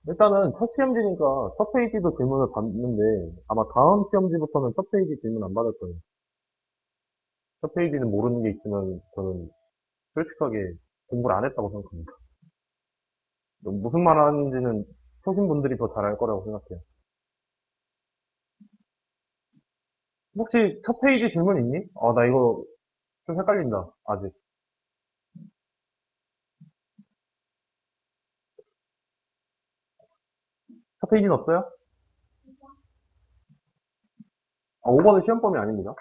일단은 첫 시험지니까 첫 페이지도 질문을 받는데 아마 다음 시험지부터는 첫 페이지 질문 안 받을 거예요. 첫 페이지는 모르는 게 있으면 저는 솔직하게 공부를 안 했다고 생각합니다. 무슨 말 하는지는 초신 분들이 더 잘 알 거라고 생각해요. 혹시 첫 페이지 질문 있니? 나 이거 좀 헷갈린다. 아직. 첫 페이지는 없어요? 5번은 시험 범위 아닙니다.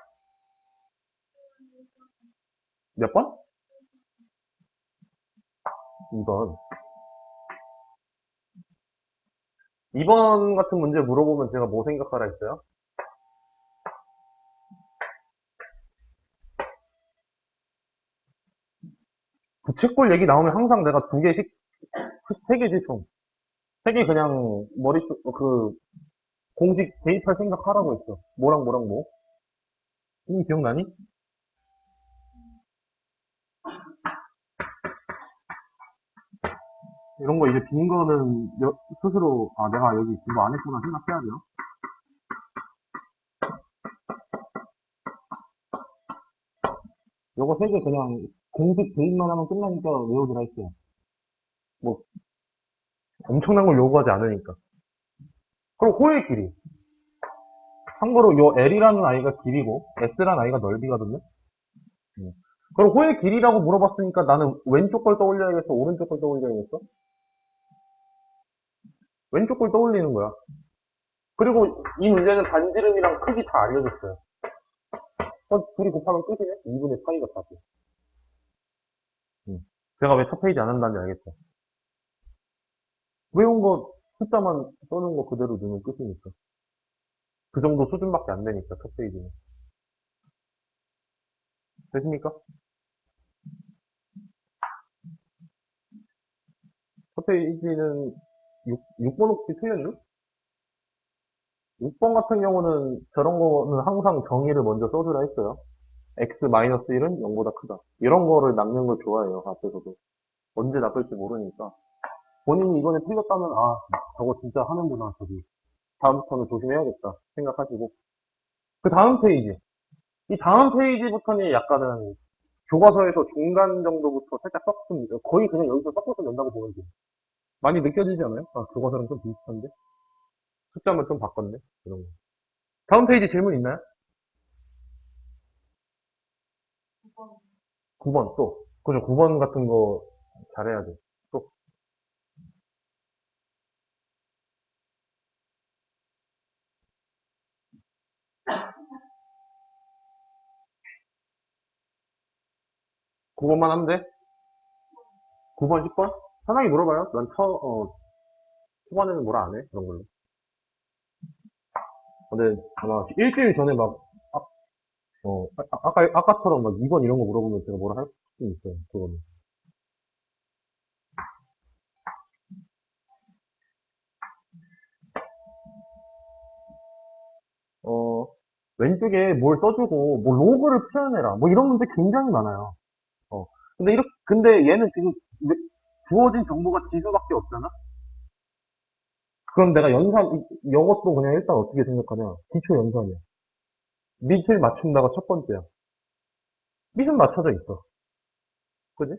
몇 번? 2번. 2번 같은 문제 물어보면 제가 뭐 생각하라 했어요? 부채꼴 얘기 나오면 항상 내가 두 개씩, 세 개지 총. 세 개 그냥 머릿속, 공식 대입할 생각하라고 했어. 뭐랑 뭐랑 뭐. 기억나니? 이런 거 이제 빈 거는 스스로, 내가 여기 이거 안 했구나 생각해야 돼요. 요거 세 개 그냥 공식 대입만 하면 끝나니까 외우기로 했어요. 뭐, 엄청난 걸 요구하지 않으니까. 그리고 호의 길이. 참고로 요 L이라는 아이가 길이고, S라는 아이가 넓이거든요. 음. 그럼 호의 길이라고 물어봤으니까 나는 왼쪽 걸 떠올려야겠어? 오른쪽 걸 떠올려야겠어? 왼쪽 걸 떠올리는 거야. 그리고 이 문제는 반지름이랑 크기 다 알려줬어요. 둘이 곱하면 끝이네? 2분의 파이가 4죠. 제가 왜 첫 페이지 안 한다는지 알겠죠? 외운 거 숫자만 써는 거 그대로 넣으면 끝이니까. 그 정도 수준밖에 안 되니까 첫 페이지는. 되십니까? 첫 페이지는 6번 혹시 틀렸니? 6번 같은 경우는 저런 거는 항상 정의를 먼저 써주라 했어요. x-1은 0보다 크다. 이런 거를 낚는 걸 좋아해요, 앞에서도. 언제 낚을지 모르니까. 본인이 이번에 틀렸다면, 저거 진짜 하는구나, 저기. 다음부터는 조심해야겠다. 생각하시고. 그 다음 페이지. 이 다음 페이지부터는 약간은 교과서에서 중간 정도부터 살짝 섞습니다. 거의 그냥 여기서 섞어서 낸다고 보면 돼요. 많이 느껴지지 않아요? 교과서랑 좀 비슷한데? 숫자만 좀 바꿨네? 이런 거. 다음 페이지 질문 있나요? 9번 또. 그죠? 9번 같은 거 잘해야 돼. 또. 9번만 하면 돼? 9번, 10번? 편하게 물어봐요. 초반에는 뭐라 안 해. 그런 걸로. 근데 아마 일주일 전에 막, 아까처럼 막 2번 이런 거 물어보면 제가 뭐라 할 수 있어요. 그거는. 어, 왼쪽에 뭘 써주고, 뭐 로그를 표현해라. 뭐 이런 문제 굉장히 많아요. 근데 얘는 지금 주어진 정보가 지수밖에 없잖아? 그럼 내가 이것도 그냥 일단 어떻게 생각하냐. 기초 연산이야. 밑을 맞춘다가 첫 번째야. 밑은 맞춰져 있어. 그지?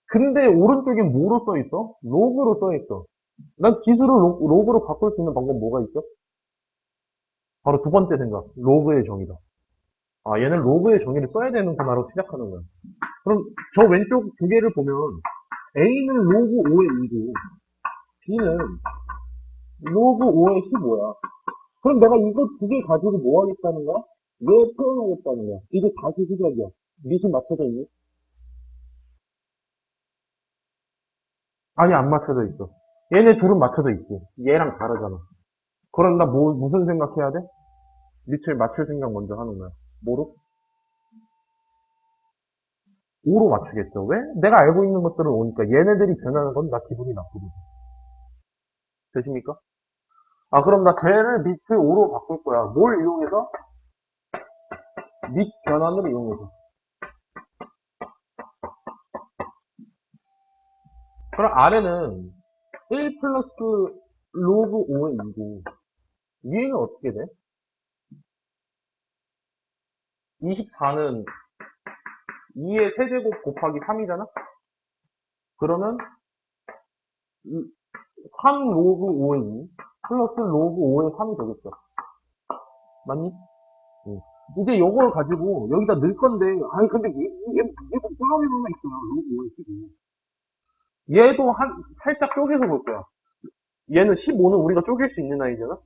근데 오른쪽엔 뭐로 써 있어? 로그로 써 있어. 난 지수를 로그로 바꿀 수 있는 방법 뭐가 있어? 바로 두 번째 생각. 로그의 정의다. 얘는 로그의 정의를 써야 되는구나로 시작하는 거야. 그럼 저 왼쪽 두 개를 보면 A는 로그 5의 2고 B는 로그 5의 15야. 그럼 내가 이거 두 개 가지고 뭐 하겠다는 거야? 왜 표현하겠다는 거야? 이게 다시 시작이야. 밑이 맞춰져 있니? 아니, 안 맞춰져 있어. 얘네 둘은 맞춰져 있지. 얘랑 다르잖아. 그럼 나 무슨 생각해야 돼? 밑을 맞출 생각 먼저 하는 거야. 뭐로? 5로 맞추겠죠. 왜? 내가 알고 있는 것들은 오니까 얘네들이 변하는 건 나 기분이 나쁘거든. 되십니까? 그럼 나 쟤를 밑을 5로 바꿀 거야. 뭘 이용해서? 밑 변환을 이용해서. 그럼 아래는 1 플러스 로그 5의 2고, 위에는 어떻게 돼? 24는 2의 세제곱 곱하기 3이잖아? 그러면 3 로그 5의 2 플러스 로그 5의 3이 되겠죠. 맞니? 응. 이제 요걸 가지고 여기다 넣을 건데, 아니 근데 얘도 플러이 하나 있어요. 로그 5의 12. 얘도 살짝 쪼개서 볼 거야. 얘는 15는 우리가 쪼갤 수 있는 아이잖아?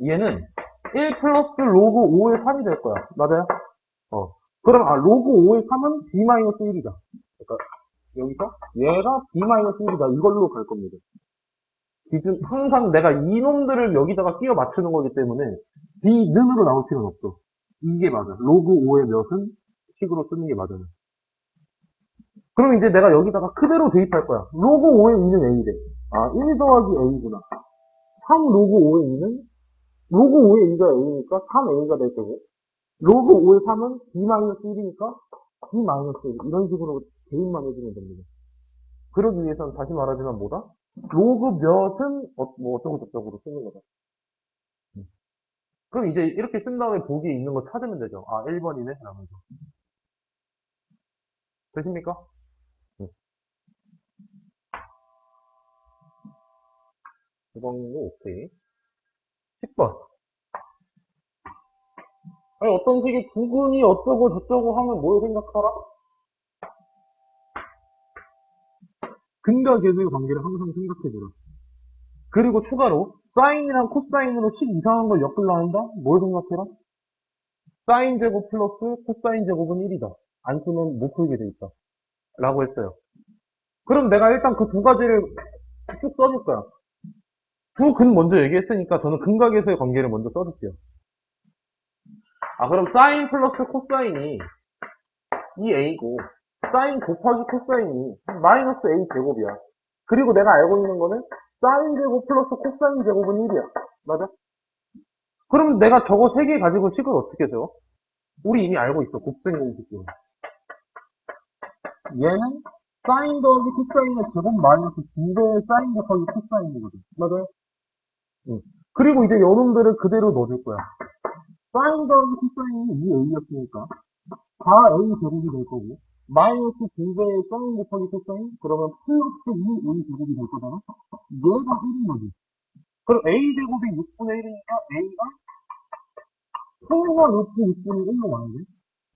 얘는 1 플러스 로그 5의 3이 될 거야. 맞아요? 그럼, 로그 5의 3은 b-1이다. 그러니까, 여기서, 얘가 b-1이다. 이걸로 갈 겁니다. 기준, 항상 내가 이놈들을 여기다가 끼워 맞추는 거기 때문에, b는으로 나올 필요는 없어. 이게 맞아. 로그 5의 몇은 식으로 쓰는 게 맞아요. 그럼 이제 내가 여기다가 그대로 대입할 거야. 로그 5의 2는 a래. 1 더하기 a구나. 3 로그 5의 2는, 로그 5의 2가 a니까 3a가 될 거고, 로그 5의 3은 b-1이니까 b-1 이런 식으로 대입만 해주면 됩니다. 그러기 위해서는 다시 말하지만 뭐다? 로그 몇은 뭐 어쩌고 저쩌고로 쓰는 거다. 그럼 이제 이렇게 쓴 다음에 보기에 있는 거 찾으면 되죠. 1번이네? 라면서. 되십니까? 응. 9번도 오케이. 10번. 아니, 어떤 식의 두근이 어쩌고 저쩌고 하면 뭘 생각하라? 근과 계수의 관계를 항상 생각해줘라. 그리고 추가로 사인이랑 코사인으로 식 이상한 걸 엮으려 한다? 뭘 생각해라? 사인 제곱 플러스 코사인 제곱은 1이다. 안 쓰면 못 풀게 돼 있다. 라고 했어요. 그럼 내가 일단 그 두 가지를 쭉 써줄 거야. 두 근 먼저 얘기했으니까 저는 근과 계수의 관계를 먼저 써줄게요. 그럼 사인 플러스 코사인이 2a고 사인 곱하기 코사인이 마이너스 a 제곱이야. 그리고 내가 알고 있는 거는 사인 제곱 플러스 코사인 제곱은 1이야. 맞아? 그럼 내가 저거 세 개 가지고 식을 어떻게 세워? 우리 이미 알고 있어. 곱셈 공식으로. 얘는 사인 더하기 코사인의 제곱 마이너스 2배의 사인 곱하기 코사인이거든. 맞아요? 응. 그리고 이제 여러분들을 그대로 넣어줄 거야. 사인 더하기 코사인이 2a였으니까 4a 제곱이 될 거고 마이너스 2배의 사인 곱하기 코사인 그러면 플러스 2a 제곱이 될 거잖아. 얘가 1인 거지. 그럼 a 제곱이 6분의 1이니까 a가 초과 루트 6분의 1로 나오네.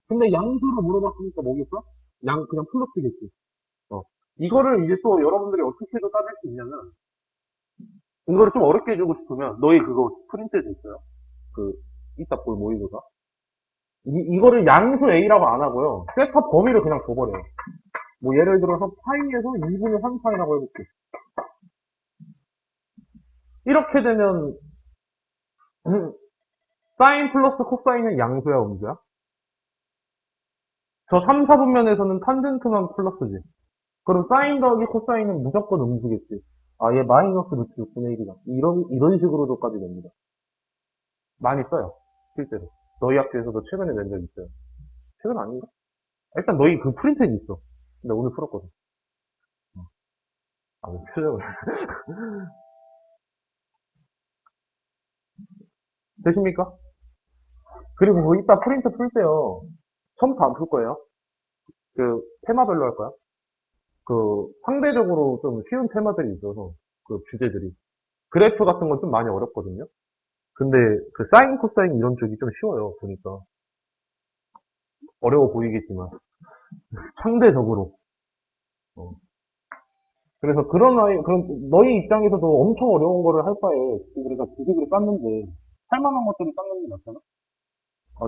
근데 양수로 물어봤으니까 뭐겠어? 그냥 플러스겠지. 이거를 이제 또 여러분들이 어떻게도 따질 수 있냐면, 이거를 좀 어렵게 해주고 싶으면, 너희 그거 프린트해져 있어요. 이따 볼 모의고사. 이거를 양수 A라고 안 하고요. 셋탑 범위를 그냥 줘버려요. 뭐 예를 들어서 파이에서 2분의 3파이라고 해볼게. 이렇게 되면, 사인 플러스 코사인은 양수야, 음수야? 저 3, 4분면에서는 탄젠트만 플러스지. 그럼 사인 더하기 코사인은 무조건 음수겠지. 얘 마이너스 루트 6분의 1이다. 이런 식으로도까지 냅니다. 많이 써요. 실제로. 너희 학교에서도 최근에 낸 적 있어요. 최근 아닌가? 일단 너희 그 프린트는 있어. 근데 오늘 풀었거든. 왜 표정을. 되십니까? 그리고 그 이따 프린트 풀 때요. 처음부터 안 풀 거예요. 테마별로 할 거야. 상대적으로 좀 쉬운 테마들이 있어서, 주제들이. 그래프 같은 건 좀 많이 어렵거든요. 근데 사인, 코사인 이런 쪽이 좀 쉬워요. 보니까. 어려워 보이겠지만. 상대적으로. 어. 그래서 그럼 너희 입장에서도 엄청 어려운 거를 할 바에 우리가 주식을 땄는데 할 만한 것들을 땄는 게 낫잖아?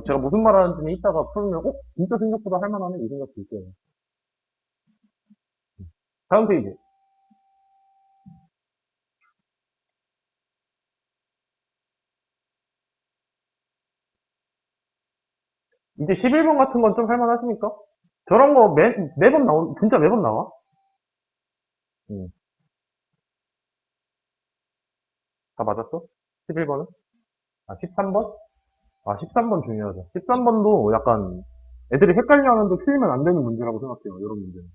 제가 무슨 말 하는지는 이따가 풀면 진짜 생각보다 할 만하네 이 생각 들 거예요. 다음 페이지. 이제 11번 같은 건 좀 할 만하십니까? 저런 거 매번 진짜 매번 나와? 음. 다 맞았어? 11번은? 13번? 13번 중요하죠. 13번도 약간 애들이 헷갈려 하는데 틀리면 안 되는 문제라고 생각해요. 이런 문제는.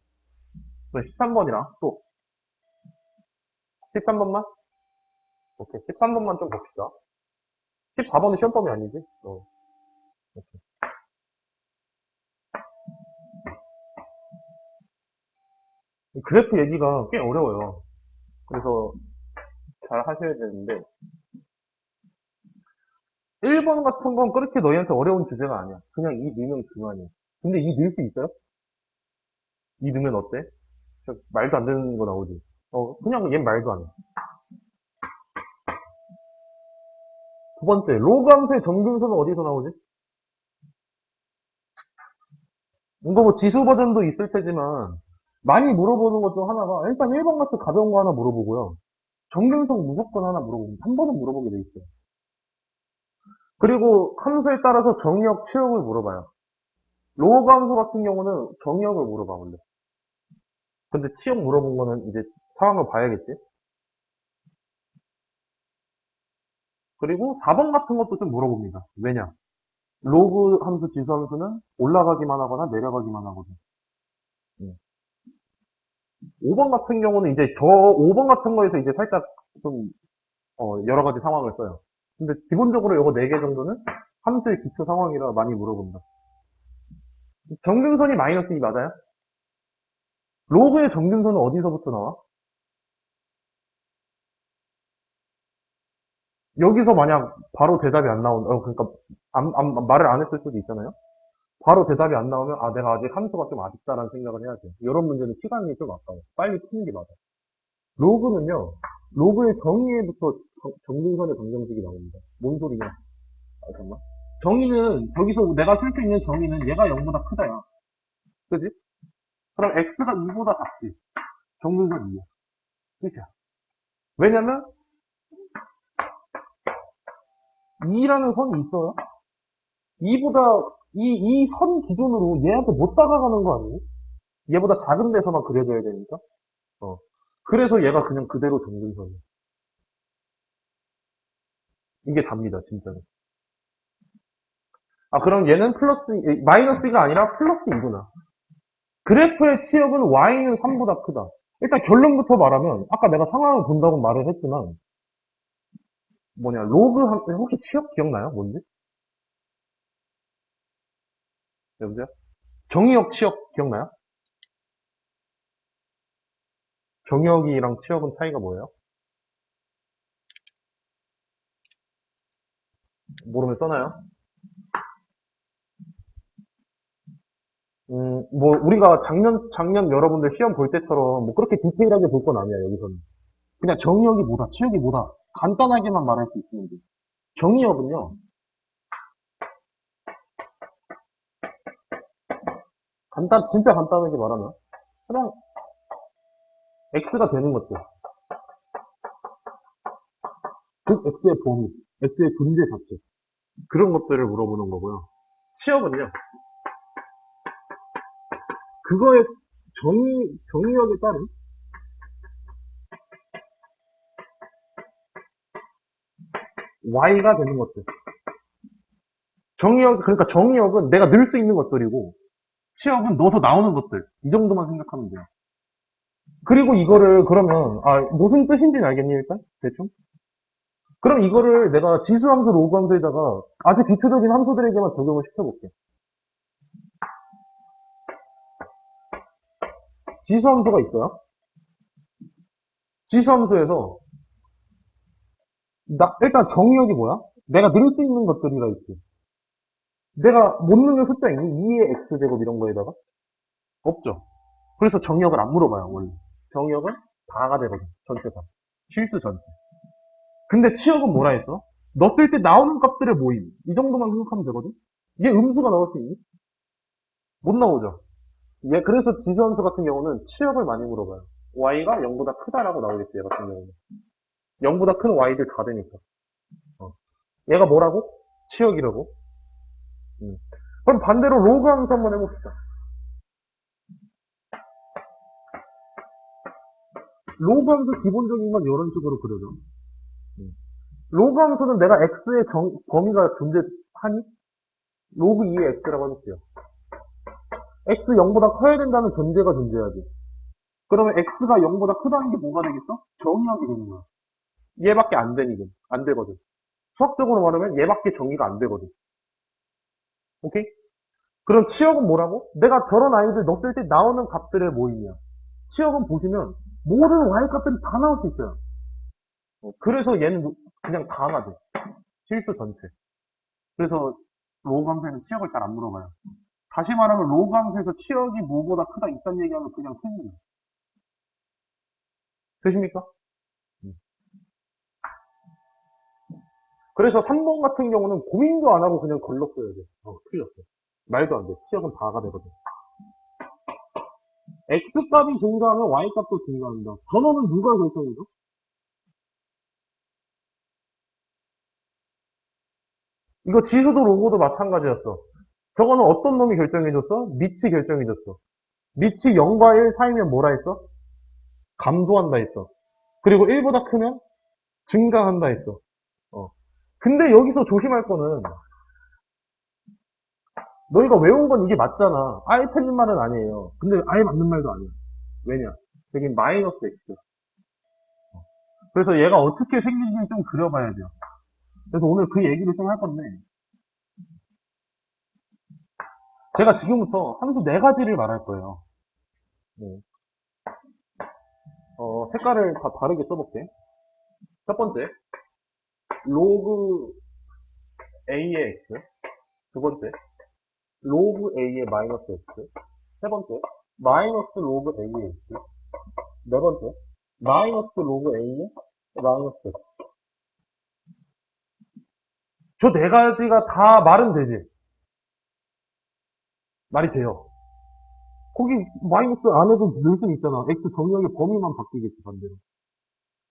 13번이랑 또 13번만? 오케이. 13번만 좀 봅시다. 14번은 시험범위 아니지? 오케이. 그래프 얘기가 꽤 어려워요. 그래서 잘 하셔야 되는데, 1번 같은 건 그렇게 너희한테 어려운 주제가 아니야. 그냥 이 넣으면 그만이야. 근데 이 넣을 수 있어요? 이 넣으면 어때? 말도 안 되는 거 나오지. 그냥 얘 말도 안 해. 두 번째, 로그 함수의 점근수는 어디서 나오지? 이거 뭐 지수 버전도 있을 테지만, 많이 물어보는 것 중 하나가, 일단 1번 같은 가벼운 거 하나 물어보고요. 점근성 무조건 하나 물어보면, 한 번은 물어보게 돼 있어요. 그리고 함수에 따라서 정의역, 취역을 물어봐요. 로그 함수 같은 경우는 정의역을 물어봐, 원래. 근데 취역 물어본 거는 이제 상황을 봐야겠지? 그리고 4번 같은 것도 좀 물어봅니다. 왜냐? 로그 함수, 지수 함수는 올라가기만 하거나 내려가기만 하거든. 5번 같은 경우는 이제 5번 같은 거에서 이제 살짝 좀, 여러 가지 상황을 써요. 근데 기본적으로 요거 4개 정도는 함수의 기초 상황이라 많이 물어본다. 정근선이 마이너스 2 맞아요? 로그의 정근선은 어디서부터 나와? 여기서 만약 바로 대답이 안 그러니까 말을 안 했을 수도 있잖아요? 바로 대답이 안 나오면, 내가 아직 함수가 좀 아쉽다라는 생각을 해야지. 이런 문제는 시간이 좀 아까워. 빨리 푸는 게 맞아. 로그는요, 로그의 정의에부터 정근선의 방정식이 나옵니다. 뭔 소리냐? 잠깐만. 정의는, 저기서 내가 쓸 수 있는 정의는 얘가 0보다 크다야. 그지? 그럼 x가 2보다 작지. 정근선 2야. 끝이야. 왜냐면, 2라는 선이 있어요. 2보다, 이 선 기준으로 얘한테 못 다가가는 거 아니에요? 얘보다 작은 데서만 그려줘야 되니까. 그래서 얘가 그냥 그대로 정근선이야. 이게 답니다, 진짜로. 그럼 얘는 마이너스가 아니라 플러스 2구나. 그래프의 치역은 y는 3보다 크다. 일단 결론부터 말하면, 아까 내가 상황을 본다고 말을 했지만, 혹시 치역 기억나요? 뭔지? 여보세요? 정의역 치역 기억나요? 정의역이랑 치역은 차이가 뭐예요? 모르면 써나요? 우리가 작년 여러분들 시험 볼 때처럼 뭐 그렇게 디테일하게 볼 건 아니야, 여기서는. 그냥 정의역이 뭐다, 치역이 뭐다. 간단하게만 말할 수 있으면 돼. 정의역은요, 진짜 간단하게 말하면, 그냥 x가 되는 것들. 즉, x의 범위, x의 존재 자체. 그런 것들을 물어보는 거고요. 치역은요, 그거의 정의역에 따른 y가 되는 것들. 그러니까 정의역은 내가 넣을 수 있는 것들이고, 치역은 넣어서 나오는 것들. 이 정도만 생각하면 돼요. 그리고 이거를 그러면, 무슨 뜻인지는 알겠니, 일단? 대충? 그럼 이거를 내가 지수함수, 로그함수에다가 아주 기초적인 함수들에게만 적용을 시켜볼게. 지수함수가 있어요. 지수함수에서 일단 정의역이 뭐야? 내가 넣을 수 있는 것들이라 있지. 내가 못 넣는 숫자 있니? 2의 x제곱 이런 거에다가? 없죠. 그래서 정의역을 안 물어봐요, 원래. 정의역은 다가 되거든, 전체가. 실수 전체. 근데 치역은 뭐라 했어? 넣었을 때 나오는 값들의 모임. 이 정도만 생각하면 되거든? 얘 음수가 나올 수 있니? 못 나오죠. 그래서 지수함수 같은 경우는 치역을 많이 물어봐요. y가 0보다 크다라고 나오겠지, 얘 같은 경우는. 0보다 큰 y들 다 되니까. 얘가 뭐라고? 치역이라고? 그럼 반대로 로그 함수 한번 해봅시다. 로그 함수 기본적인 건 이런 식으로 그려져. 로그 함수는 내가 x의 범위가 존재하니? 로그 2의 x라고 해볼게요. x 0보다 커야 된다는 전제가 존재하지. 그러면 x가 0보다 크다는 게 뭐가 되겠어? 정의역이 되는 거야. 얘밖에 안 되거든. 수학적으로 말하면 얘밖에 정의가 안 되거든. 오케이? 그럼 치역은 뭐라고? 내가 저런 아이들 넣었을 때 나오는 값들의 모임이야. 치역은 보시면 모든 y 값들이 다 나올 수 있어요. 그래서 얘는 그냥 다가 돼. 실수 전체. 그래서 로우 함수에는 치역을 잘 안 물어봐요. 다시 말하면 로우 함수에서 치역이 뭐보다 크다 있다는 얘기하면 그냥 틀립니다. 되십니까? 그래서 3번 같은 경우는 고민도 안 하고 그냥 걸렀어야 돼. 틀렸어. 말도 안 돼. 치역은 다가 되거든. x값이 증가하면 y값도 증가한다. 전원은 누가 결정해줘? 이거 지수도 로고도 마찬가지였어. 저거는 어떤 놈이 결정해줬어? 밑이 결정해줬어. 밑이 0과 1 사이면 뭐라 했어? 감소한다 했어. 그리고 1보다 크면 증가한다 했어. 어. 근데 여기서 조심할 거는 너희가 외운 건 이게 맞잖아. 아예 틀린 말은 아니에요. 근데 아예 맞는 말도 아니야. 왜냐? 여기 마이너스 x. 그래서 얘가 어떻게 생긴지 좀 그려봐야 돼요. 그래서 오늘 그 얘기를 좀 할 건데 제가 지금부터 함수 4가지를 말할 거예요. 네. 색깔을 다 다르게 써볼게. 첫 번째, 로그 a의 x. 두 번째, 로그 a의 마이너스 x. 세 번째, 마이너스 로그 a의 x. 네 번째, 마이너스 로그 a의 마이너스 x. 저 4가지가 다 말은 되지? 말이 돼요. 거기 마이너스 안에도 늘 수 있잖아. x 정의역의 범위만 바뀌겠지, 반대로.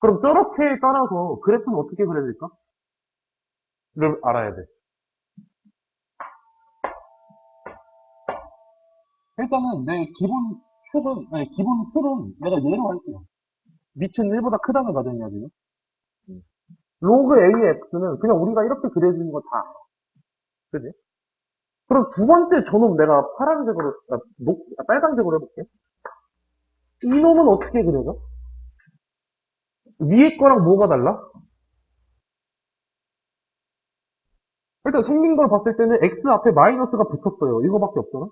그럼 저렇게 따라서 그래프는 어떻게 그려야 될까? 를 알아야 돼. 일단은 내 기본 틀은 내가 얘로 할게요. 밑은 1보다 크다는 가정이야, 지금. 로그 A의 X는 그냥 우리가 이렇게 그려지는 거 다 알아. 그지? 그럼 두 번째 저놈 내가 파란색으로, 빨간색으로 해볼게. 이 놈은 어떻게 그려져? 위에 거랑 뭐가 달라? 일단 생긴 걸 봤을 때는 X 앞에 마이너스가 붙었어요. 이거밖에 없잖아?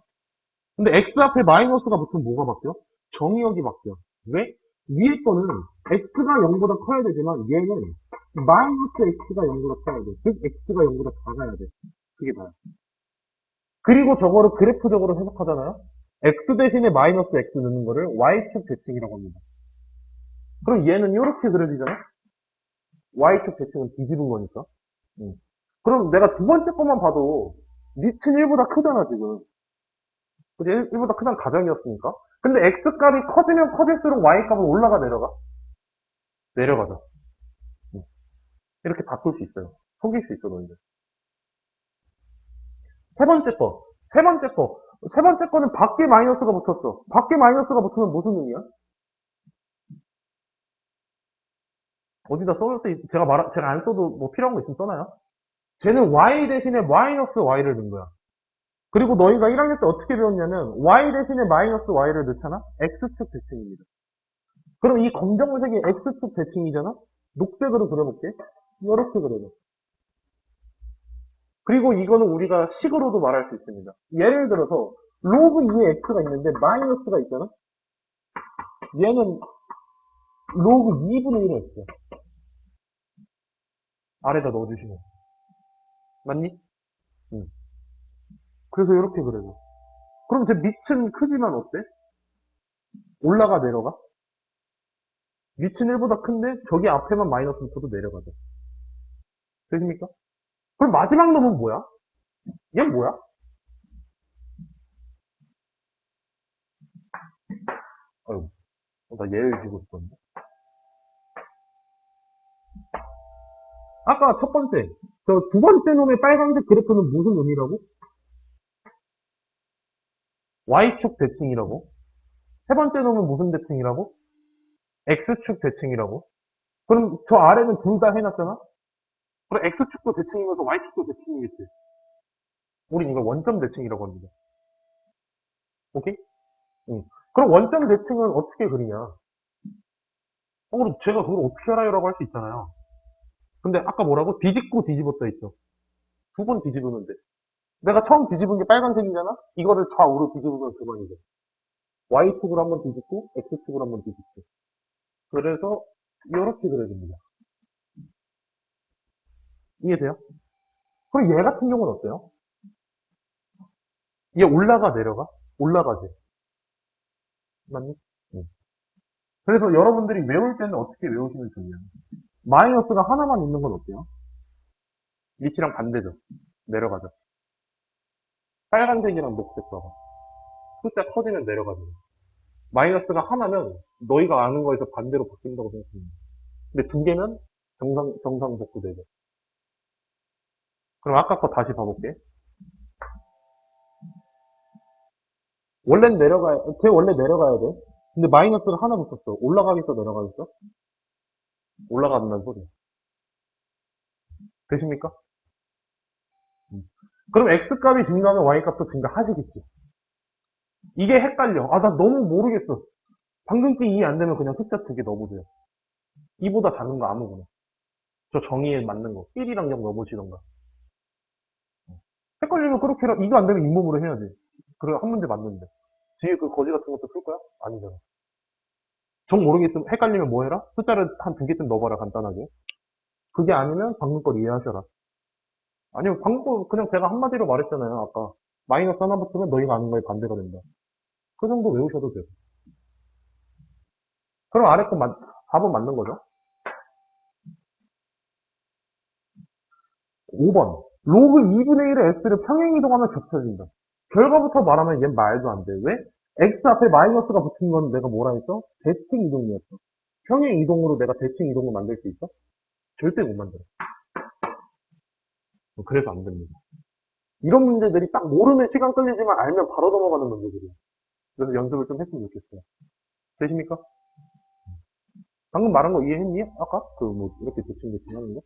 근데 X 앞에 마이너스가 붙으면 뭐가 바뀌어? 정의역이 바뀌어. 왜? 위에 거는 X가 0보다 커야 되지만 얘는 마이너스 X가 0보다 커야 돼. 즉 X가 0보다 작아야 돼. 그게 다야. 그리고 저거를 그래프적으로 해석하잖아요. X 대신에 마이너스 X 넣는 거를 Y축 대칭이라고 합니다. 그럼 얘는 이렇게 그려지잖아? Y축 대칭은 뒤집은 거니까. 그럼 내가 두 번째 것만 봐도 밑은 1보다 크잖아, 지금. 그지? 1보다 크다는 가정이었으니까. 근데 X값이 커지면 커질수록 Y값은 올라가 내려가? 내려가죠. 이렇게 바꿀 수 있어요. 속일 수 있어, 너희들. 세 번째 거. 세 번째 거. 세 번째 거는 밖에 마이너스가 붙었어. 밖에 마이너스가 붙으면 무슨 의미야? 어디다 써줄 때, 제가 안 써도 뭐 필요한 거 있으면 써놔요. 쟤는 y 대신에 마이너스 y를 넣은 거야. 그리고 너희가 1학년 때 어떻게 배웠냐면, y 대신에 마이너스 y를 넣잖아? x축 대칭입니다. 그럼 이 검정색이 x축 대칭이잖아? 녹색으로 그려볼게. 이렇게 그려줘. 그리고 이거는 우리가 식으로도 말할 수 있습니다. 예를 들어서 로그 2의 x가 있는데 마이너스가 있잖아? 얘는 로그 2분의 1의 x. 아래다 넣어주시면. 맞니? 응. 그래서 이렇게 그려요. 그럼 제 밑은 크지만 어때? 올라가 내려가? 밑은 1보다 큰데 저기 앞에만 마이너스 붙어도 내려가죠. 되십니까? 그럼 마지막 놈은 뭐야? 얘는 뭐야? 아유, 나 얘를 지고 싶었는데. 아까 첫 번째, 저 두 번째 놈의 빨간색 그래프는 무슨 의미라고? Y축 대칭이라고? 세 번째 놈은 무슨 대칭이라고? X축 대칭이라고? 그럼 저 아래는 둘 다 해놨잖아? 그럼 X축도 대칭이면서 Y축도 대칭이겠지. 우린 이걸 원점 대칭이라고 합니다. 오케이? 응. 그럼 원점 대칭은 어떻게 그리냐? 그럼 제가 그걸 어떻게 알아요? 라고 할 수 있잖아요. 근데 아까 뭐라고? 뒤집고 뒤집었다 했죠. 두 번 뒤집으면 돼. 내가 처음 뒤집은 게 빨간색이잖아? 이거를 좌우로 뒤집으면 그만이죠. Y축으로 한번 뒤집고, X축으로 한번 뒤집고. 그래서, 이렇게 그려집니다. 이해돼요? 그럼 얘 같은 경우는 어때요? 얘 올라가, 내려가? 올라가지. 맞니? 응. 그래서 여러분들이 외울 때는 어떻게 외우시면 좋냐. 마이너스가 하나만 있는 건 어때요? 밑이랑 반대죠. 내려가죠. 빨간색이랑 녹색 봐봐. 숫자 커지면 내려가죠. 마이너스가 하나면 너희가 아는 거에서 반대로 바뀐다고 생각합니다. 근데 두 개면 정상복구되죠. 그럼 아까 거 다시 봐볼게. 쟤 원래 내려가야 돼. 근데 마이너스가 하나 붙었어. 올라가겠어, 내려가겠어? 올라간다는 소리야. 되십니까? 그럼 X값이 증가하면 Y값도 증가하시겠지. 이게 헷갈려. 아, 나 너무 모르겠어. 방금께 이해 안 되면 그냥 숫자 두 개 넣어보세요. 이보다 작은 거 아무거나. 저 정의에 맞는 거. 1이랑 0 넣어보시던가. 헷갈리면 그렇게 해라. 이거 안 되면 잇몸으로 해야지. 그래, 한 문제 맞는데. 뒤에 그 거지 같은 것도 풀 거야? 아니잖아. 정 모르겠으면, 헷갈리면 뭐 해라? 숫자를 한 두 개쯤 넣어봐라, 간단하게. 그게 아니면 방금 걸 이해하셔라. 아니면 방금 거 그냥 제가 한마디로 말했잖아요, 아까. 마이너스 하나 붙으면 너희가 아는 거에 반대가 된다. 그 정도 외우셔도 돼요. 그럼 아래 거 4번 맞는 거죠? 5번. 로그 2분의 1의 x를 평행 이동하면 겹쳐진다. 결과부터 말하면 얘 말도 안 돼. 왜? x 앞에 마이너스가 붙은 건 내가 뭐라 했어? 대칭 이동이었어. 평행 이동으로 내가 대칭 이동을 만들 수 있어? 절대 못 만들어. 그래서 안 됩니다. 이런 문제들이 딱 모르면 시간 끌리지만 알면 바로 넘어가는 문제들이에요. 그래서 연습을 좀 했으면 좋겠어요. 되십니까? 방금 말한 거 이해했니? 아까? 이렇게 대칭 하는 거?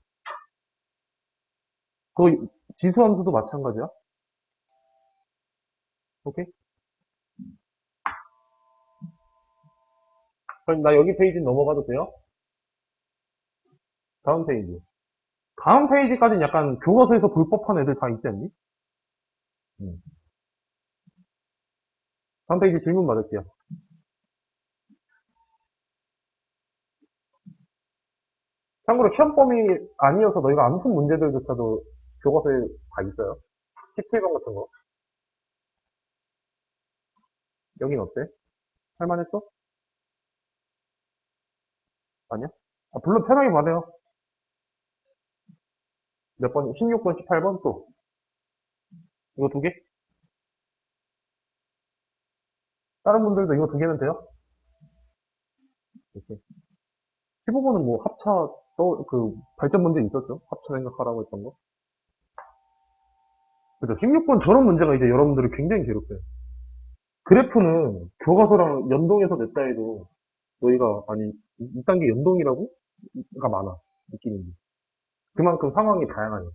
그 지수함수도 마찬가지야. 오케이? 그럼 나 여기 페이지 넘어가도 돼요? 다음 페이지. 다음 페이지까지는 약간 교과서에서 불법한 애들 다 있지 않니? 음. 다음 페이지 질문 받을게요. 참고로 시험 범위 아니어서 너희가 안 푼 문제들조차도 교과서에 다 있어요. 17번 같은 거. 여긴 어때? 할만했어? 아니야? 아, 물론 편하게 말해요. 몇 번? 16번, 18번 또. 이거 두 개? 다른 분들도 이거 두 개면 돼요? 이렇게. 15번은 뭐 합차, 발전 문제 있었죠? 합차 생각하라고 했던 거. 그죠? 16번 저런 문제가 이제 여러분들을 굉장히 괴롭혀요. 그래프는 교과서랑 연동해서 냈다 해도 너희가, 아니, 이 단계 연동이라고? 가 많아. 느끼는 게. 그만큼 상황이 다양하니까.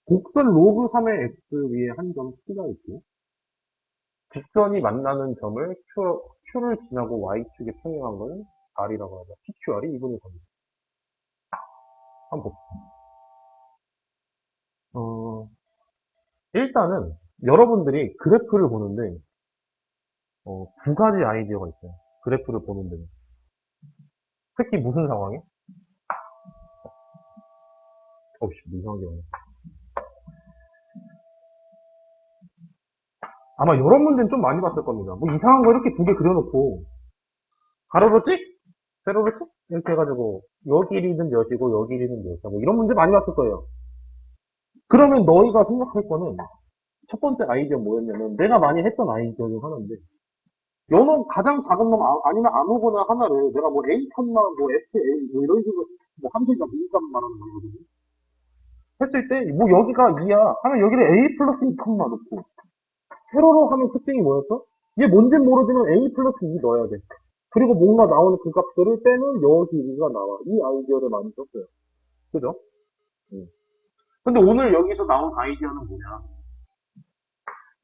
곡선 로그 3의 x 위에 한 점 P가 있고, 직선이 만나는 점을 Q를 지나고 Y축에 평행한 걸 R이라고 하죠. PQR이 이분의 겁니다. 한번 봅시다. 일단은 여러분들이 그래프를 보는데 두 가지 아이디어가 있어요. 그래프를 보는 데는. 특히 무슨 상황에? 어우씨, 이상하게 나네. 아마 이런 문제는 좀 많이 봤을 겁니다. 뭐 이상한 거 이렇게 두 개 그려놓고 가로로 찍? 세로로 찍? 이렇게 해가지고 여기 길이는 몇이고 여기 길이는 몇이야. 뭐 이런 문제 많이 봤을 거예요. 그러면 너희가 생각할 거는 첫 번째 아이디어 뭐였냐면 내가 많이 했던 아이디어 중 하나인데 요놈 가장 작은 놈 아니면 아무거나 하나를 내가 뭐 A 컴마 뭐 FA 뭐 이런 식으로 뭐 함수가 미니값 말하는 거거든요. 했을 때 뭐 여기가 2야 하면 여기를 A 플러스 2 컴마 넣고 세로로 하면 특징이 뭐였어? 얘 뭔진 모르지만 A 플러스 2 넣어야 돼. 그리고 뭔가 나오는 그 값들을 빼면 여기 2가 나와. 이 아이디어를 많이 썼어요. 그죠? 근데 오늘 여기서 나온 아이디어는 뭐냐?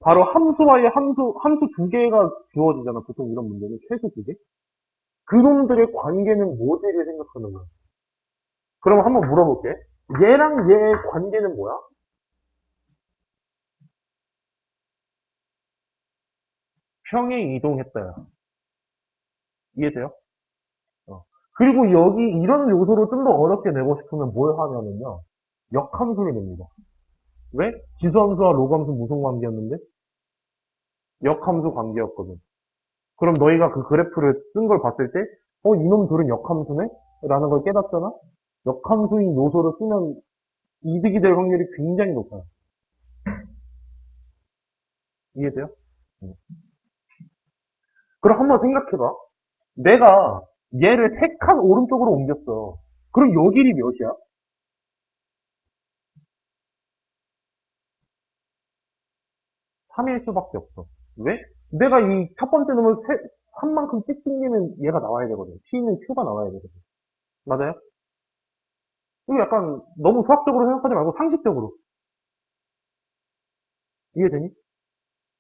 바로 함수와의 함수 두 개가 주어지잖아. 보통 이런 문제는 최소 두 개? 그놈들의 관계는 뭐지를 생각하는 거야. 그럼 한번 물어볼게. 얘랑 얘의 관계는 뭐야? 평행 이동했다야. 이해돼요? 어. 그리고 여기 이런 요소로 좀 더 어렵게 내고 싶으면 뭘 하냐면요. 역함수를 냅니다. 왜? 지수함수와 로그함수 무슨 관계였는데? 역함수 관계였거든. 그럼 너희가 그 그래프를 쓴 걸 봤을 때, 이놈 둘은 역함수네? 라는 걸 깨닫잖아? 역함수인 요소를 쓰면 이득이 될 확률이 굉장히 높아요. 이해돼요? 응. 그럼 한번 생각해봐. 내가 얘를 3칸 오른쪽으로 옮겼어. 그럼 요 길이 몇이야? 3일 수밖에 없어. 왜? 내가 이 첫 번째 놈을 3만큼 찍찍이면 얘가 나와야 되거든. P는 Q가 나와야 되거든. 맞아요? 이거 약간 너무 수학적으로 생각하지 말고 상식적으로. 이해되니?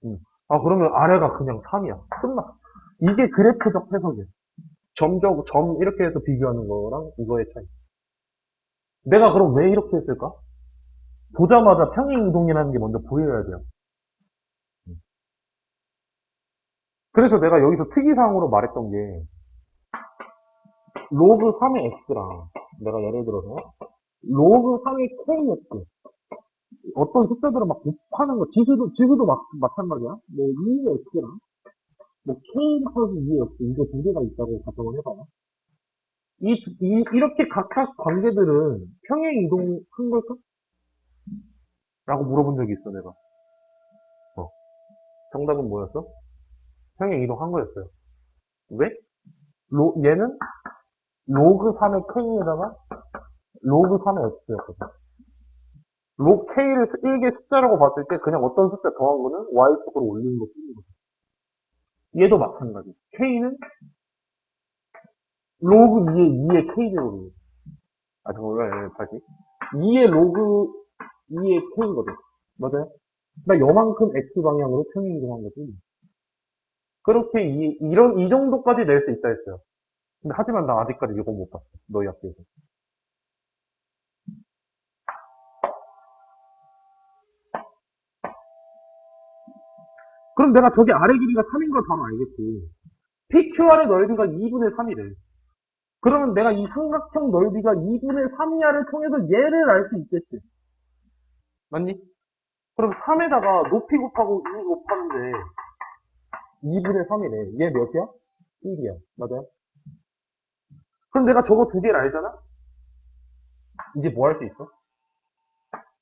응. 아, 그러면 아래가 그냥 3이야. 끝나. 이게 그래프적 해석이야. 점 이렇게 해서 비교하는 거랑 이거의 차이. 내가 그럼 왜 이렇게 했을까? 보자마자 평행이동이라는 게 먼저 보여야 돼요. 그래서 내가 여기서 특이사항으로 말했던 게 로그 3의 x랑 내가 예를 들어서 로그 3의 kx 어떤 숫자들을 막 곱하는 거 지수도 마찬가지야. 뭐 2x랑 뭐 k 플러스 2x 이거 두 개가 있다고 가정을 해봐요. 이렇게 각각 관계들은 평행이동한 걸까? 라고 물어본 적이 있어 내가. 어. 정답은 뭐였어? 평행이동한 거였어요. 왜? 얘는 로그 3의 k에다가 로그 3의 x였거든. 로 K를 일개 숫자라고 봤을 때 그냥 어떤 숫자 더한 거는 Y쪽으로 올리는 것 뿐이거든. 얘도 마찬가지. K는 로그 2의 2의 K제곱이거든. 아, 잠깐만, 다시. 2의 로그 2의 K거든. 맞아요? 나 요만큼 X 방향으로 평행 이동한 거지. 그렇게 이 정도까지 낼 수 있다 했어요. 근데 하지만 나 아직까지 이거 못 봤어. 너희 학교에서. 그럼 내가 저기 아래 길이가 3인 걸 봐면 알겠지. PQR의 넓이가 2분의 3이래. 그러면 내가 이 삼각형 넓이가 2분의 3이하를 통해서 얘를 알 수 있겠지. 맞니? 그럼 3에다가 높이 곱하고 2 곱하는데 2분의 3이네. 얘 몇이야? 1이야. 맞아요? 그럼 내가 저거 두 개를 알잖아? 이제 뭐 할 수 있어?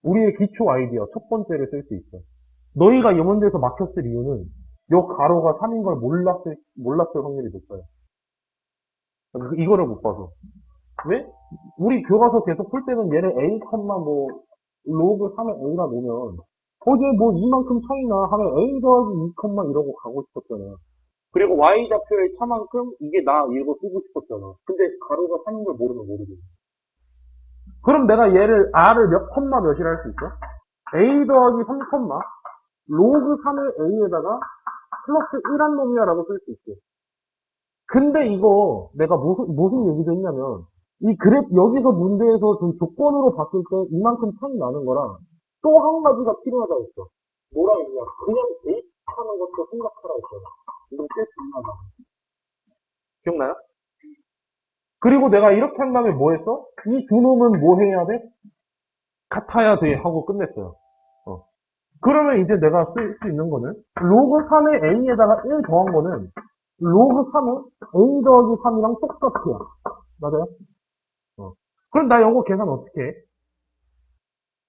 우리의 기초 아이디어 첫 번째를 쓸 수 있어. 너희가 이 문제에서 막혔을 이유는 요 가로가 3인 걸 몰랐을 확률이 높아요. 이거를 못 봐서. 왜? 우리 교과서 계속 풀 때는 얘를 A, 뭐, 로그 3의 A라 놓으면, 거기에 뭐 이만큼 차이나 하면 A 더하기 2, 이러고 가고 싶었잖아. 그리고 Y좌표의 차만큼 이게 나 이러고 쓰고 싶었잖아. 근데 가로가 3인 걸 모르면 모르지. 그럼 내가 얘를 R을 몇 컴마 몇이라 할 수 있어? A 더하기 3, 로그 3의 A에다가 플러스 1한 놈이야 라고 쓸 수 있어. 근데 이거 내가 무슨 얘기도 했냐면 이 그래프 여기서 문제에서 좀 조건으로 봤을 때 이만큼 차이 나는 거랑 또 한 가지가 필요하다 했어. 뭐라 했냐? 그냥 대입하는 것도 생각하라 했잖아. 이거 꽤 중요하다. 기억나요? 그리고 내가 이렇게 한 다음에 뭐 했어? 이 두 놈은 뭐 해야 돼? 같아야 돼 하고 끝냈어요. 어. 그러면 이제 내가 쓸 수 있는 거는 로그 3의 a에다가 1 더한 거는 로그 3의 a 더하기 3이랑 똑같아요. 맞아요? 어. 그럼 나 이거 계산 어떻게 해?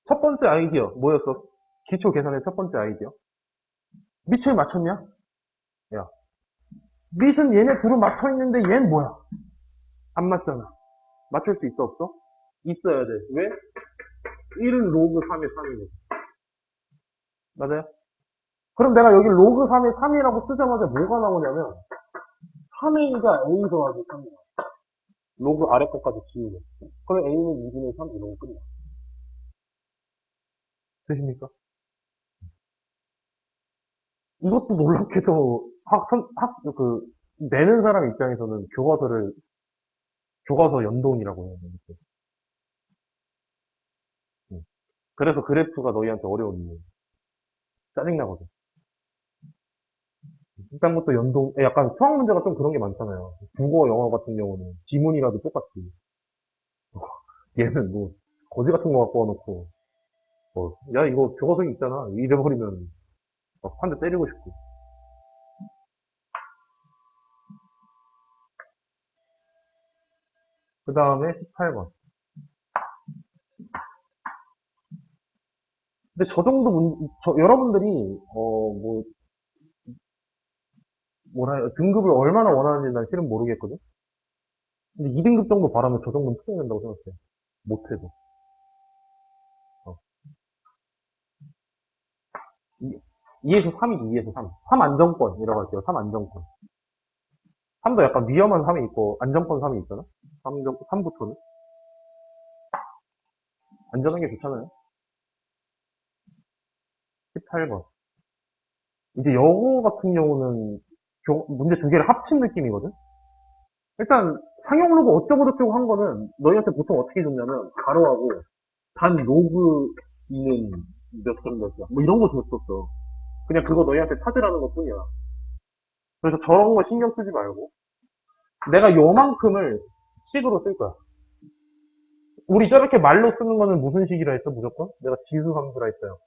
첫 번째 아이디어 뭐였어? 기초 계산의 첫 번째 아이디어. 밑을 맞췄냐? 야, 밑은 얘네 둘은 맞춰있는데 얘는 뭐야? 안 맞잖아. 맞출 수 있어 없어? 있어야 돼. 왜? 1은 로그 3의 3이거든. 맞아요? 그럼 내가 여기 로그 3의 3이라고 쓰자마자 뭐가 나오냐면 3a가 a 더하기 3이야. 로그 아래 것까지 지우고. 그럼 a는 2분의 3 이러고 끝나. 되십니까? 이것도 놀랍게도 내는 사람 입장에서는 교과서 연동이라고 해요. 이렇게. 음. 그래서 그래프가 너희한테 어려운 이유. 짜증나거든. 일단 것도 약간 수학 문제가 좀 그런 게 많잖아요. 국어, 영어 같은 경우는 지문이라도 똑같지. 얘는 뭐, 거지 같은 거 갖고 와놓고, 야, 이거 교과서에 있잖아. 이래버리면, 막 한 대 때리고 싶고. 그 다음에 18번. 근데 저 정도 여러분들이, 등급을 얼마나 원하는지 난 실은 모르겠거든? 근데 2등급 정도 바라면 저 정도는 풀어낸다고 생각해. 못해도. 어. 2에서 3이지, 2에서 3. 3 안정권이라고 할게요. 3 안정권. 3도 약간 위험한 3이 있고, 안정권 3이 있잖아? 3부터는? 안전한 게 좋잖아요? 18번. 이제 영어 같은 경우는 문제 두 개를 합친 느낌이거든? 일단 상용 로그 어쩌고저쩌고 한 거는 너희한테 보통 어떻게 줬냐면 가로하고 단 로그 2는 몇 점 몇이야 뭐 이런 거 줬었어. 그냥 그거 너희한테 찾으라는 것 뿐이야. 그래서 저런 거 신경 쓰지 말고 내가 요만큼을 식으로 쓸 거야. 우리 저렇게 말로 쓰는 거는 무슨 식이라 했어 무조건? 내가 지수 함수라 했어요.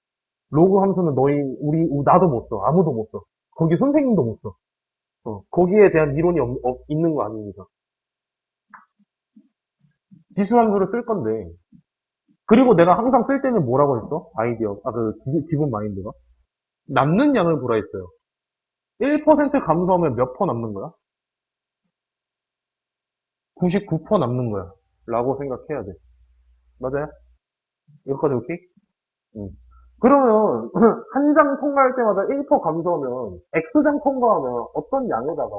로그 함수는 나도 못 써. 아무도 못 써. 거기 선생님도 못 써. 거기에 대한 이론이 있는 거 아닙니까? 지수 함수를 쓸 건데 그리고 내가 항상 쓸 때는 뭐라고 했어? 기본 마인드가? 남는 양을 보라 했어요. 1% 감소하면 몇 퍼 남는 거야? 99% 남는 거야. 라고 생각해야 돼. 맞아요? 여기까지 오케이? 응. 그러면, 한 장 통과할 때마다 1% 감소하면, X장 통과하면 어떤 양에다가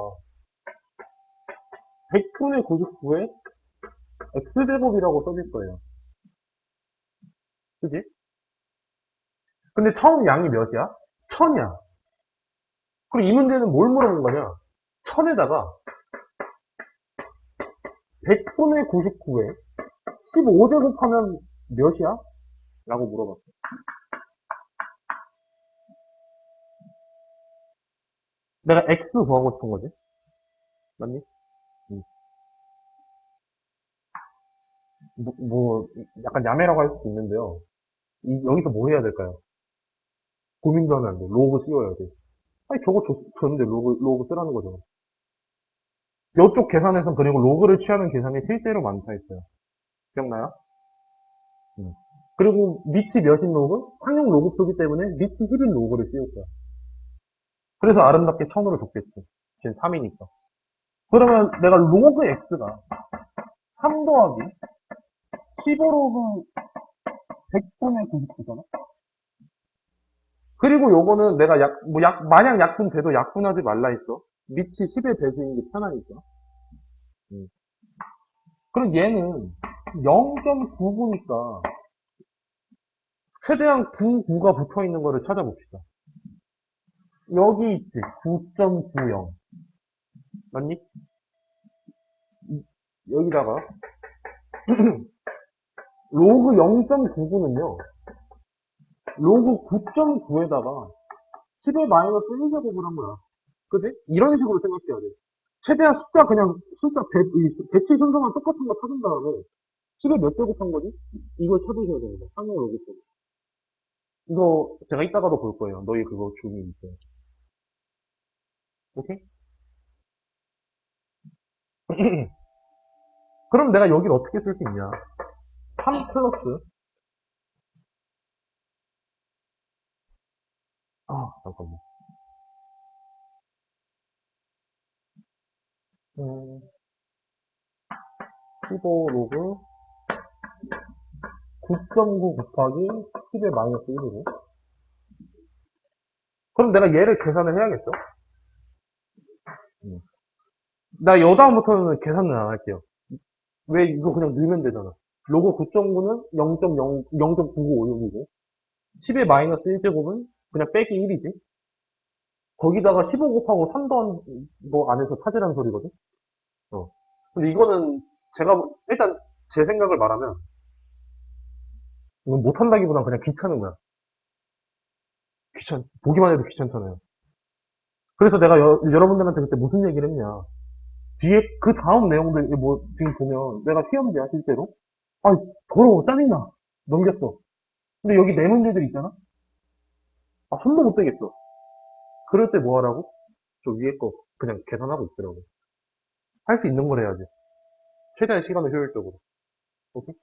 100분의 99에 X제곱이라고 써질 거예요. 그지? 근데 처음 양이 몇이야? 1000이야. 그럼 이 문제는 뭘 물어본 거냐? 1000에다가 100분의 99에 15제곱하면 몇이야? 라고 물어봤어. 내가 X 구하고 싶은 거지. 맞니? 응. 약간 야매라고 할 수도 있는데요. 여기서 뭐 해야 될까요? 고민도 하면 안 돼. 로그 씌워야 돼. 아니, 저거 줬는데 로그 쓰라는 거죠. 이쪽 계산에선 그리고 로그를 취하는 계산이 실제로 많다 했어요. 기억나요? 응. 그리고 밑이 몇인 로그? 상용 로그 표기 때문에 밑이 10인 로그를 씌울 거야. 그래서 아름답게 1000으로 줬겠지. 지금 3이니까. 그러면 내가 로그 x가 3 더하기 15로그 100분의 99잖아? 그리고 요거는 내가 마냥 약분 돼도 약분하지 말라 했어. 밑이 10의 배수인 게 편하니까. 음. 그럼 얘는 0.99니까 최대한 99가 붙어 있는 거를 찾아봅시다. 여기 있지. 9.90. 맞니? 여기다가 로그 0.99는요. 로그 9.9에다가 10의 마이너스 1제곱을 한 거야. 그지? 이런 식으로 생각해야 돼. 최대한 숫자 배치 순서만 똑같은 거 찾은 다음에 10에 몇 제곱 한 거지? 이걸 찾으셔야 됩니다. 상용 로그 쪽. 이거 제가 이따가도 볼 거예요. 너희 그거 주기 있어요. 오케이? 그럼 내가 여기를 어떻게 쓸 수 있냐? 3 플러스 잠깐만. 15 로그 9.9 곱하기 10의 마이너스 1이고. 그럼 내가 얘를 계산을 해야겠죠? 나 여다음부터는 계산은 안 할게요. 왜 이거 그냥 넣으면 되잖아. 로그 9.9는 0.9956이고 10의 마이너스 1제곱은 그냥 빼기 1이지. 거기다가 15 곱하고 3 더한 거 안에서 찾으라는 소리거든? 어. 근데 이거는 제가, 일단 제 생각을 말하면, 이건 못한다기보단 그냥 귀찮은 거야. 보기만 해도 귀찮잖아요. 그래서 내가 여러분들한테 그때 무슨 얘기를 했냐. 뒤에 그 다음 내용들 뭐 지금 보면 내가 시험지야 실제로. 아 더러워 짜증나 넘겼어. 근데 여기 네 문제들 있잖아. 아 손도 못 대겠어. 그럴 때 뭐 하라고? 저 위에 거 그냥 계산하고 있더라고. 할 수 있는 걸 해야지. 최대한 시간을 효율적으로. 오케이?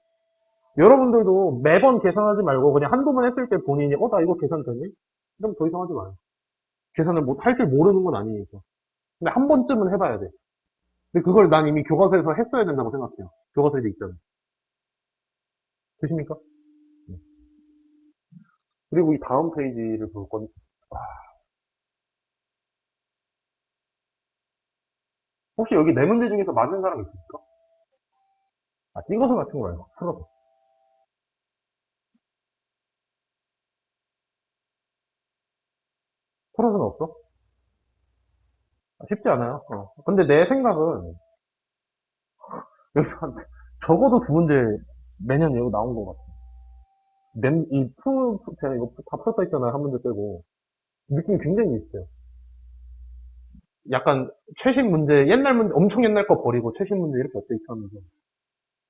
여러분들도 매번 계산하지 말고 그냥 한두 번 했을 때 본인이 나 이거 계산 되네? 그럼 더 이상 하지 마요. 계산을 할 줄 모르는 건 아니니까. 근데 한 번쯤은 해봐야 돼. 근데 그걸 난 이미 교과서에서 했어야 된다고 생각해요. 교과서에 있잖아. 되십니까? 그리고 이 다음 페이지를 볼 건, 혹시 여기 네 문제 중에서 맞은 사람 있습니까? 아, 찍어서 맞춘 거예요. 풀어서. 풀어서는 없어? 아, 쉽지 않아요. 근데 내 생각은, 여기서 적어도 두 문제 매년 이거 나온 것 같아. 제가 이거 다 풀었다 했잖아요. 한 문제 빼고. 느낌이 굉장히 비슷해요. 약간 최신 문제, 옛날 문제, 엄청 옛날 거 버리고 최신 문제 이렇게 업데이트하면서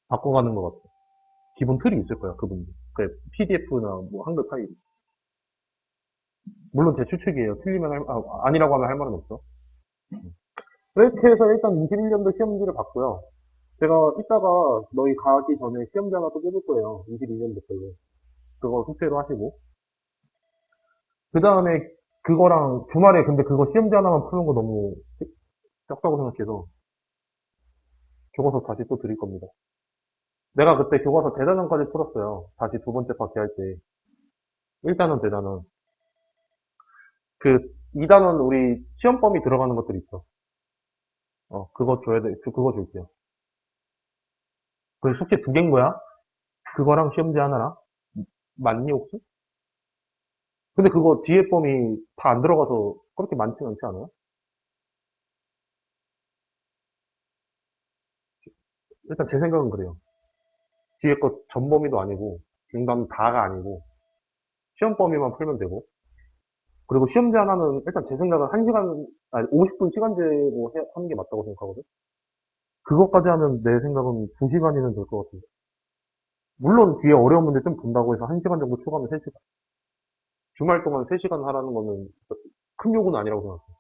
바꿔가는 것 같아. 기본 틀이 있을 거야, 그분들. 그 PDF나 뭐 한글 파일. 물론 제 추측이에요. 아니라고 하면 할 말은 없어. 그렇게 해서 일단 21년도 시험지를 봤고요. 제가 이따가 너희 가기 전에 시험지 하나 또 뽑을 거예요. 22년도 걸로. 그거 숙제로 하시고. 그 다음에 그거랑 주말에 근데 그거 시험지 하나만 푸는 거 너무 적다고 생각해서 교과서 다시 또 드릴 겁니다. 내가 그때 교과서 대단원까지 풀었어요. 다시 두 번째 파티 할 때. 1단원, 대단원. 그 2단원 우리 시험 범위 들어가는 것들 있죠. 그거 줘야 돼. 그거 줄게요. 그 숙제 두 개인 거야? 그거랑 시험지 하나랑? 맞니, 혹시? 근데 그거 뒤에 범위 다 안 들어가서 그렇게 많지 않지 않아요? 일단 제 생각은 그래요. 뒤에 거 전 범위도 아니고, 중간 다가 아니고, 시험 범위만 풀면 되고, 그리고 시험지 하나는 일단 제 생각은 1시간, 아니 50분 시간제로 하는 게 맞다고 생각하거든? 그것까지 하면 내 생각은 2시간이면 될 것 같은데. 물론 뒤에 어려운 문제 좀 본다고 해서 1시간 정도 추가하면 3시간. 주말 동안 3시간 하라는 거는 큰 요구는 아니라고 생각해요.